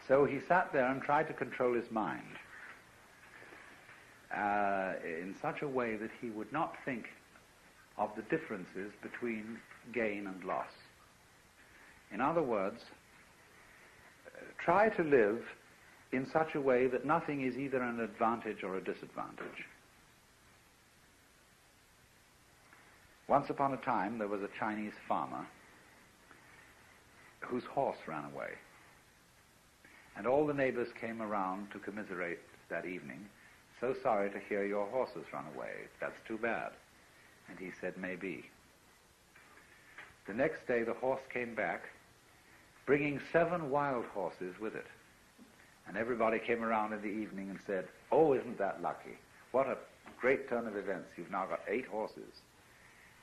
So he sat there and tried to control his mind in such a way that he would not think of the differences between gain and loss. In other words, try to live in such a way that nothing is either an advantage or a disadvantage. Once upon a time, there was a Chinese farmer whose horse ran away. And all the neighbors came around to commiserate that evening. So sorry to hear your horse has run away. That's too bad. And he said, maybe. The next day, the horse came back, bringing 7 wild horses with it. And everybody came around in the evening and said, oh, isn't that lucky? What a great turn of events. You've now got 8 horses.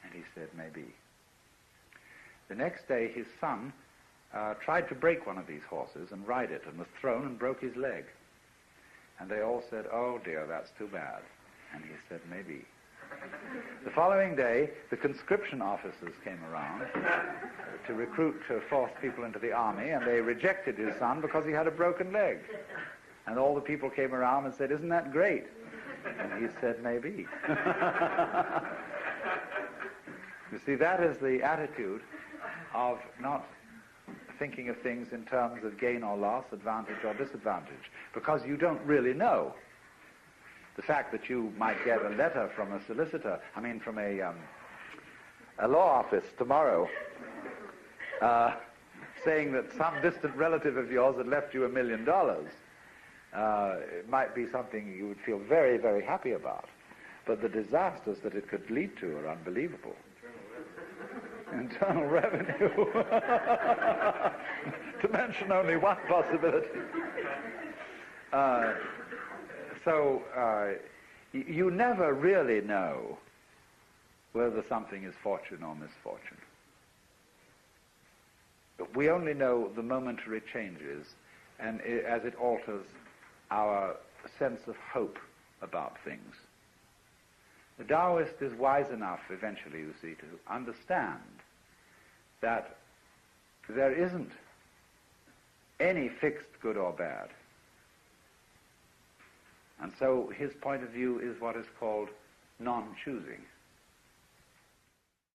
And he said, maybe. The next day, his son tried to break one of these horses and ride it, and was thrown and broke his leg. And they all said, oh dear, that's too bad. And he said, maybe. The following day, the conscription officers came around to recruit, to force people into the army, and they rejected his son because he had a broken leg. And all the people came around and said, isn't that great? And he said, maybe. You see, that is the attitude of not thinking of things in terms of gain or loss, advantage or disadvantage, because you don't really know. The fact that you might get a letter from a solicitor, from a law office tomorrow, saying that some distant relative of yours had left you $1 million, it might be something you would feel very, very happy about. But the disasters that it could lead to are unbelievable. Internal revenue. To mention only one possibility. You never really know whether something is fortune or misfortune. But we only know the momentary changes, and as it alters our sense of hope about things. The Taoist is wise enough eventually, you see, to understand that there isn't any fixed good or bad. And so his point of view is what is called non-choosing.